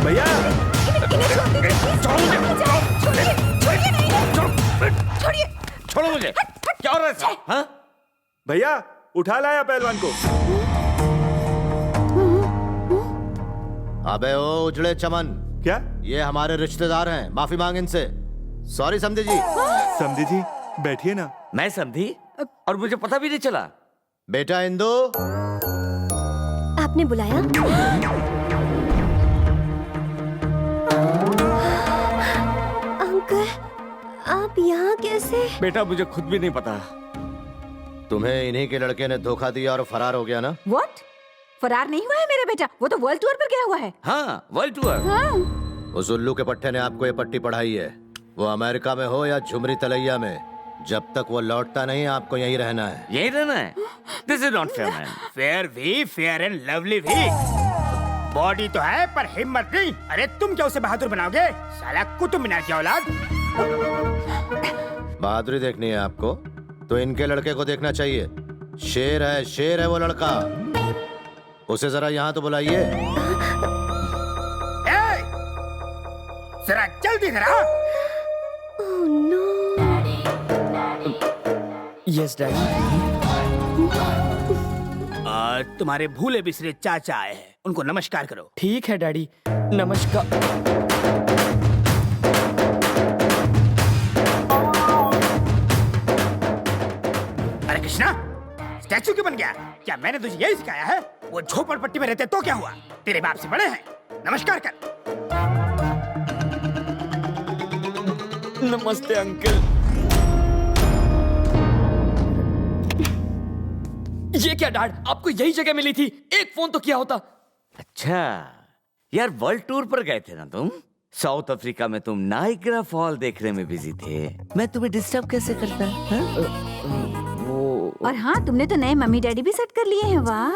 भैया छोड़ो मुझे। क्या हो रहा है साहब? हाँ? भैया उठा लाया पहलवान को। अबे ओ उजड़े चमन, क्या? ये हमारे रिश्तेदार हैं, माफी मांग इनसे। सॉरी समधी जी। समधी जी बैठिए ना। मैं समझी और मुझे पता भी नहीं चला। बेटा इंदु, आपने बुलाया? अंकल, आप यहाँ कैसे? बेटा मुझे खुद भी नहीं पता। तुम्हें इन्हीं के लड़के ने धोखा दिया और फरार हो गया ना? What? फरार नहीं हुआ है मेरा बेटा, वो तो वर्ल्ड टूर पर गया हुआ है। हाँ, वर्ल्ड टूर। हाँ। उस उल्लू के पट्टे ने आपको ये पट्टी पढ़ाई है। वो अमेरिका में हो या झुमरी तलैया में, जब तक वो लौटता नहीं आपको यहीं रहना है। यही रहना है? This is not fair man. Fair भी, फेयर एंड लवली भी। बॉडी तो है पर हिम्मत नहीं। अरे तुम क्या उसे बहादुर बनाओगे? साला कुतुब मीनार की औलाद। बहादुरी देखनी है आपको तो इनके लड़के को देखना चाहिए। शेर है वो लड़का। उसे जरा यहाँ तो बुलाइए। जरा जल्दी जरा। Oh no! Yes daddy. तुम्हारे भूले बिसरे चाचा आए हैं, उनको नमस्कार करो। ठीक है डैडी, नमस्कार। अरे कृष्णा, स्टैचू क्यों बन गया? क्या मैंने तुझे यही सिखाया है? वो झोपड़पट्टी में रहते तो क्या हुआ? तेरे बाप से बड़े हैं, नमस्कार कर। नमस्ते अंकल। ये क्या डैड, आपको यही जगह मिली थी? एक फोन तो किया होता। अच्छा यार, वर्ल्ड टूर पर गए थे ना तुम? साउथ अफ्रीका में तुम नाइग्रा फॉल देखने में बिजी थे। मैं तुम्हें डिस्टर्ब कैसे करता? और हाँ, तुमने तो नए मम्मी डैडी भी सेट कर लिए हैं। वाह।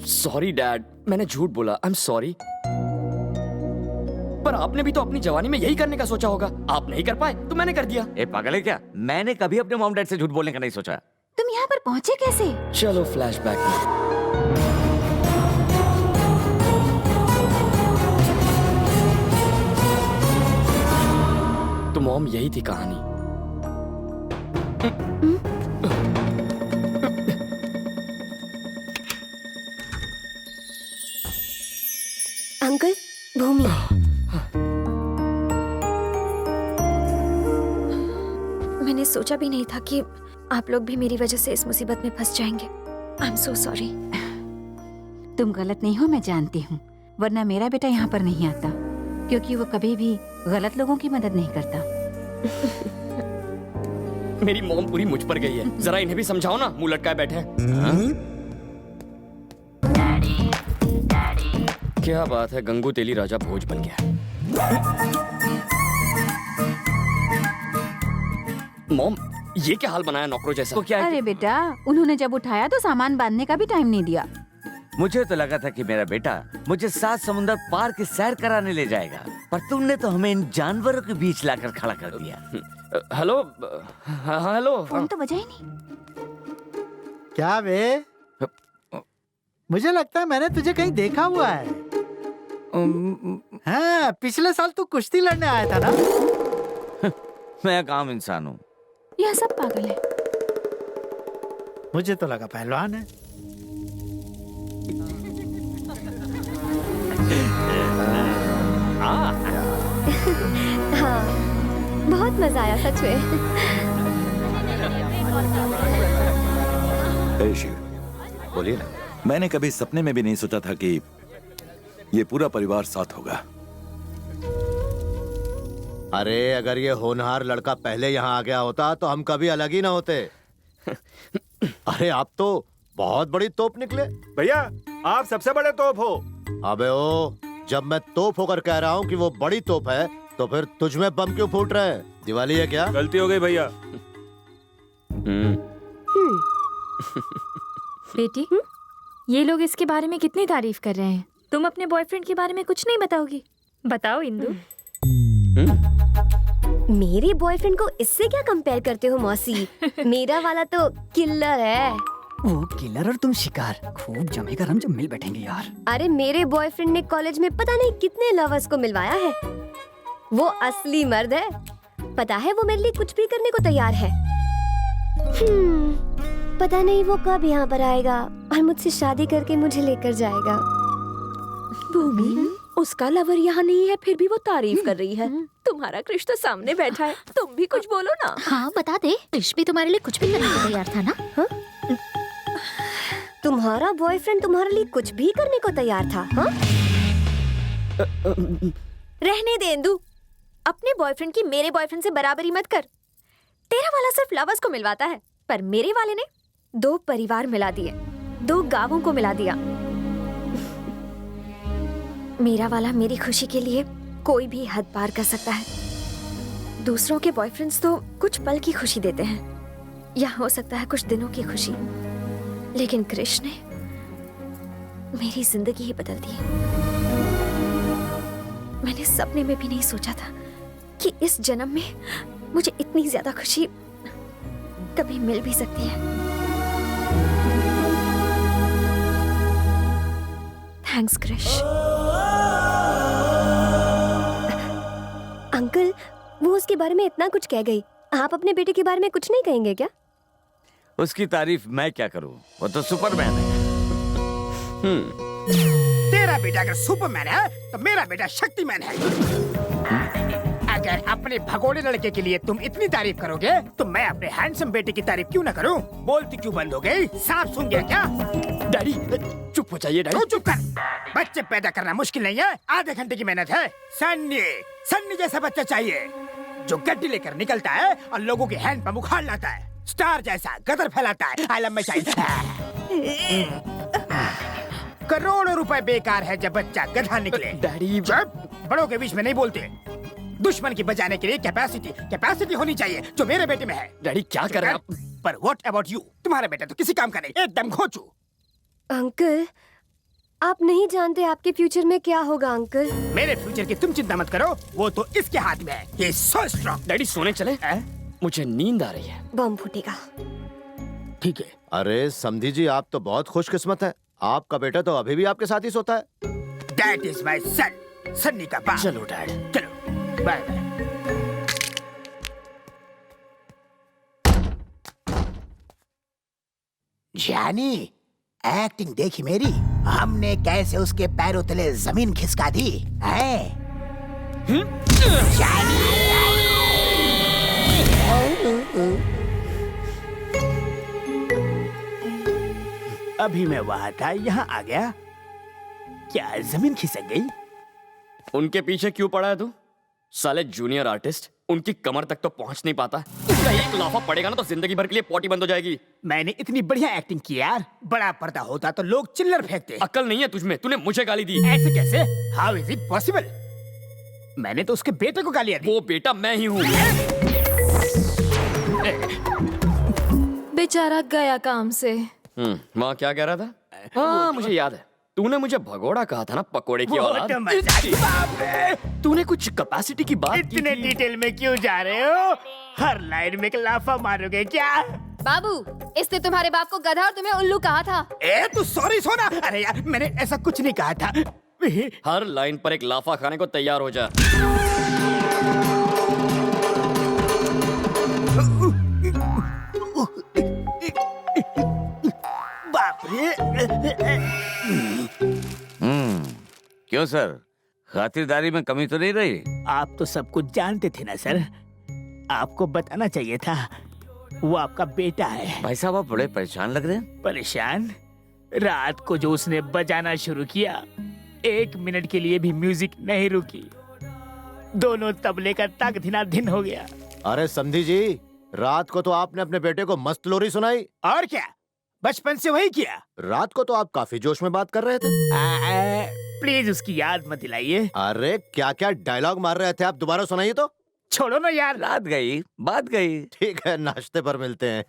सॉरी डैड, मैंने झूठ बोला। I am sorry. पर आपने भी तो अपनी जवानी में यही करने का सोचा होगा। आप नहीं कर पाए तो मैंने कर दिया। ए पागल है क्या? मैंने कभी अपने मॉम डैड से झूठ बोलने का नहीं सोचा। तुम यहाँ पर पहुँचे कैसे? चलो फ्लैशबैक। तो मॉम यही थी कहानी। अंकल, भूमि। मैंने सोचा भी नहीं था कि आप लोग भी मेरी वजह से इस मुसीबत में फंस जाएंगे। I am so sorry. तुम गलत नहीं हो, मैं जानती हूँ। वरना मेरा बेटा यहाँ पर नहीं आता, क्योंकि वो कभी भी गलत लोगों की मदद नहीं करता। मेरी मॉम पूरी मुझ पर गई है। जरा इन्हें भी समझाओ ना, मुंह लटकाए बैठे हैं। क्या बात है, गंगू तेली राजा भोज बन गया। मॉम, ये क्या हाल बनाया नौकरों जैसा? तो क्या? अरे बेटा, उन्होंने जब उठाया तो सामान बांधने का भी टाइम नहीं दिया। मुझे तो लगा था कि मेरा बेटा मुझे 7 समुंदर पार की सैर कराने ले जाएगा, पर तुमने तो हमें इन जानवरों के बीच लाकर खड़ा कर दिया। Hello, hello. फोन तो बजा ही नहीं। क्या बे? मुझे लगता है मैंने तुझे कहीं देखा हुआ है। हाँ, पिछले साल तू कुश्ती लड़ने आया था ना? मैं एक आम इंसान हूँ। यह सब पागल है। मुझे तो लगा पहलवान है। हाँ, बहुत मजा आया सच में। शिव, बोलिए ना। मैंने कभी सपने में भी नहीं सोचा था कि ये पूरा परिवार साथ होगा। अरे अगर ये होनहार लड़का पहले यहाँ आ गया होता तो हम कभी अलग ही ना होते। अरे आप तो बहुत बड़ी तोप निकले। भैया आप सबसे बड़े तोप हो। अबे ओ, जब मैं तोप होकर कह रहा हूँ कि वो बड़ी तोप है, तो फिर तुझ में बम क्यों फूट रहे हैं? दिवाली है क्या? गलती हो गई भैया। बेटी, ये लोग इसके बारे में कितनी तारीफ कर रहे हैं। तुम अपने बॉयफ्रेंड के बारे में कुछ नहीं बताओगी? बताओ इंदु। मेरे बॉयफ्रेंड को इससे क्या कंपेयर करते हो मौसी? मेरा वाला तो किलर है। वो किलर और तुम शिकार, खूब जमेगा हम जब मिल बैठेंगे यार। अरे मेरे बॉयफ्रेंड ने कॉलेज में पता नहीं कितने लवर्स को मिलवाया है। वो असली मर्द है। पता है वो मेरे लिए कुछ भी करने को तैयार है। पता नहीं वो कब यहाँ पर आएगा और मुझसे शादी करके मुझे लेकर जाएगा। भूमि, उसका लवर यहाँ नहीं है फिर भी वो तारीफ कर रही है। तुम्हारा कृष तो सामने बैठा है, तुम भी कुछ बोलो ना। हाँ बता दे, कृष भी तुम्हारे लिए कुछ भी करने को तैयार था ना? हाँ? तुम्हारा बॉयफ्रेंड तुम्हारे लिए कुछ भी करने को तैयार था? हाँ? रहने दे इंदु, अपने बॉयफ्रेंड की मेरे बॉयफ्रेंड से बराबरी मत कर। तेरा वाला सिर्फ लवर्स को मिलवाता है, पर मेरे वाले ने 2 परिवार मिला दिए, 2 गांवों को मिला दिया। मेरा वाला मेरी खुशी के लिए कोई भी हद पार कर सकता है। दूसरों के बॉयफ्रेंड्स तो कुछ पल की खुशी देते हैं, या हो सकता है कुछ दिनों की खुशी, लेकिन कृष ने मेरी जिंदगी ही बदल दी। मैंने सपने में भी नहीं सोचा था कि इस जन्म में मुझे इतनी ज्यादा खुशी कभी मिल भी सकती है। थैंक्स कृष। अंकल, वो उसके बारे में इतना कुछ कह गई, आप अपने बेटे के बारे में कुछ नहीं कहेंगे क्या? उसकी तारीफ मैं क्या करूं, वो तो सुपरमैन है। तेरा बेटा अगर सुपरमैन है तो मेरा बेटा शक्तिमैन है। अगर अपने भगोड़े लड़के के लिए तुम इतनी तारीफ करोगे तो मैं अपने हैंडसम बेटे की तारीफ क्यों ना करूं? बोलती क्यों बंद हो गई? सांप सुन गया क्या? डैडी चुप हो जाइए डैडी। तू चुप कर। बच्चे पैदा करना मुश्किल नहीं है, आधे घंटे की मेहनत है। सन्नी जैसा बच्चा चाहिए जो गड्डी लेकर निकलता है और लोगों के हैंड पर उखाड़ लाता है। स्टार जैसा गदर फैलाता है। I love my child. करोड़ों रुपए बेकार है जब बच्चा गधा निकले। डैडी बड़ों के बीच में नहीं बोलते। दुश्मन की बचाने के लिए कैपेसिटी होनी चाहिए जो मेरे बेटे में है। डैडी क्या कर रहे हैं आप? पर व्हाट अबाउट यू? तुम्हारा बेटा तो किसी काम का नहीं, एकदम खोचू। अंकल, आप नहीं जानते आपके फ्यूचर में क्या होगा। अंकल, मेरे फ्यूचर की तुम चिंता मत करो, वो तो इसके हाथ में है। He is so strong। Daddy सोने चले? मुझे नींद आ रही है। बम फूटेगा। ठीक है। अरे समधी जी, आप तो बहुत खुशकिस्मत हैं। आपका बेटा तो अभी भी आपके साथ ही सोता है। That is my son, Sunny का बाप। चलो डैड, चलो बाय बाय। जानी, एक्टिंग देखी मेरी? हमने कैसे उसके पैरों तले जमीन खिसका दी है? अभी मैं वहां था, यहाँ आ गया। क्या जमीन खिसक गई? उनके पीछे क्यों पड़ा है तू? साले जूनियर आर्टिस्ट, उनकी कमर तक तो पहुंच नहीं पाता। उसका एक लाफा पड़ेगा ना तो जिंदगी भर के लिए पॉटी बंद हो जाएगी। मैंने इतनी बढ़िया एक्टिंग की यार, बड़ा पर्दा होता तो लोग चिल्लर फेंकते। अक्ल नहीं है तुझमें, तूने मुझे गाली दी। ऐसे कैसे? How is it possible? मैंने तो उसके बेटे को गालियां दी। वो बेटा मैं ही हूँ। बेचारा गया काम से। वहाँ क्या कह रहा था? हाँ मुझे याद है, तूने मुझे भगोड़ा कहा था ना, पकोड़े की औलाद। तूने कुछ कैपेसिटी की बात की इतने थी। डिटेल में क्यों जा रहे हो? हर लाइन में एक लाफा मारोगे क्या? बाबू, इसने तुम्हारे बाप को गधा और तुम्हें उल्लू कहा था। ए तू सॉरी सोना। अरे यार मैंने ऐसा कुछ नहीं कहा था। हर लाइन पर एक लाफा खाने को तैयार हो जा। बाप रे। क्यों सर, खातिरदारी में कमी तो नहीं रही? आप तो सब कुछ जानते थे ना सर, आपको बताना चाहिए था। वो आपका बेटा है। भाई साहब आप बड़े परेशान लग रहे हैं। परेशान? रात को जो उसने बजाना शुरू किया, 1 मिनट के लिए भी म्यूजिक नहीं रुकी। दोनों तबले का तक दिन हो गया। अरे समधी जी, रात को तो आपने अपने बेटे को मस्त लोरी सुनाई। और क्या, बचपन से वही किया। रात को तो आप काफी जोश में बात कर रहे थे। प्लीज उसकी याद मत दिलाइए। अरे क्या क्या डायलॉग मार रहे थे आप, दोबारा सुनाइए तो। छोड़ो ना यार। रात गई बात गई। ठीक है, नाश्ते पर मिलते हैं।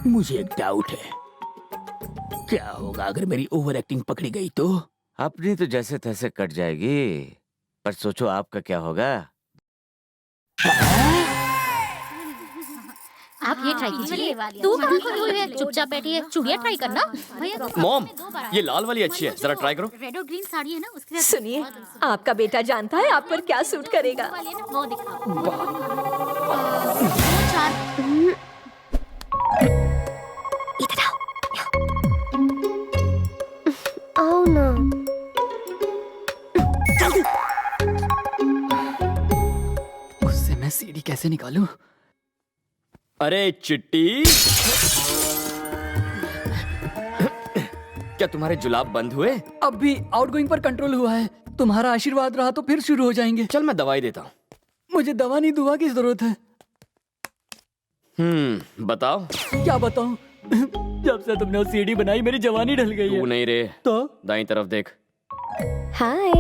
मुझे एक डाउट है, क्या होगा अगर मेरी ओवर एक्टिंग पकड़ी गई तो? अपनी तो जैसे तैसे कट जाएगी, पर सोचो आपका क्या होगा। आप ये ट्राई कीजिए। तू कहाँ खोई हुई है? चुपचाप बैठी है। चूड़ियाँ ट्राई करना। भैया मॉम, ये लाल वाली अच्छी है, जरा ट्राई करो। रेड और ग्रीन साड़ी है ना, उसके साथ सुनिए, आपका बेटा जानता है आप पर क्या सूट करेगा। वाली है ना, वो दिखाओ। 4 इधर आओ ना। उससे मैं सीढ़ी कैसे निकालूं? अरे चिट्टी, क्या तुम्हारे जुलाब बंद हुए? अब भी आउटगोइंग पर कंट्रोल हुआ है। तुम्हारा आशीर्वाद रहा तो फिर शुरू हो जाएंगे। चल मैं दवाई देता हूँ। मुझे दवा नहीं, दुआ की जरूरत है। बताओ। क्या बताऊं? जब से तुमने वो सीढ़ी बनाई मेरी जवानी ढल गई है। तू नहीं रे, तो दाईं तरफ देख। हाय।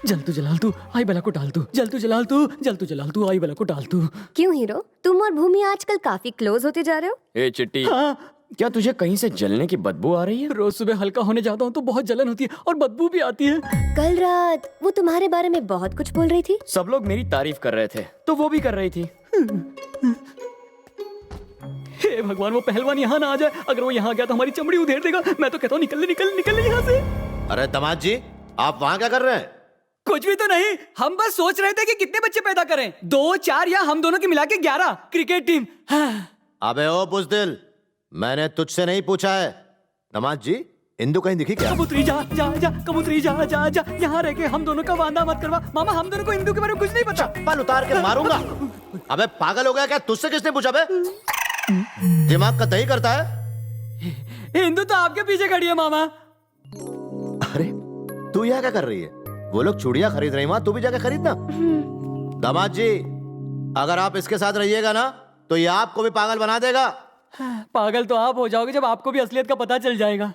जल तू जलाल तू आई बला को डाल तू, जल तू जलाल तू, जल तू जलाल तू आई बला को डाल तू। क्यों हीरो, तुम और भूमि आजकल काफी क्लोज होते जा रहे हो? ए चिट्टी, क्या तुझे कहीं से जलने की बदबू आ रही है? रोज सुबह हल्का होने जाता हूँ तो बहुत जलन होती है और बदबू भी आती है। कल रात वो तुम्हारे बारे में बहुत कुछ बोल रही थी। सब लोग मेरी तारीफ कर रहे थे तो वो भी कर रही थी। हे भगवान, वो पहलवान यहाँ ना आ जाए। अगर वो यहाँ गया तो हमारी चमड़ी उधेड़ देगा। मैं तो कहता हूँ निकल निकल निकल यहाँ से। अरे दामाद जी, आप वहाँ क्या कर रहे हैं? कुछ भी तो नहीं, हम बस सोच रहे थे कि कितने बच्चे पैदा करें। 2, 4 या हम दोनों की मिला के 11 क्रिकेट टीम। अबे ओ बुज़दिल, मैंने तुझसे नहीं पूछा है। दामाद जी, इंदु कहीं दिखी क्या? कबूतरी जा जा जा, कबूतरी जा जा जा, यहाँ रह के हम दोनों का वादा मत करवा। मामा, हम दोनों को इंदु के बारे में कुछ नहीं पता। चप्पल उतार के मारूंगा। अबे पागल हो गया क्या? तुझसे किसने पूछा बे? दिमाग का दही करता है। इंदु तो आपके पीछे खड़ी है मामा। अरे तू यहाँ क्या कर रही है? वो लोग चूड़ियां खरीद रही, वहां तू भी जाके खरीदना। दामाद जी, अगर आप इसके साथ रहिएगा ना तो ये आपको भी पागल बना देगा। पागल तो आप हो जाओगे जब आपको भी असलियत का पता चल जाएगा।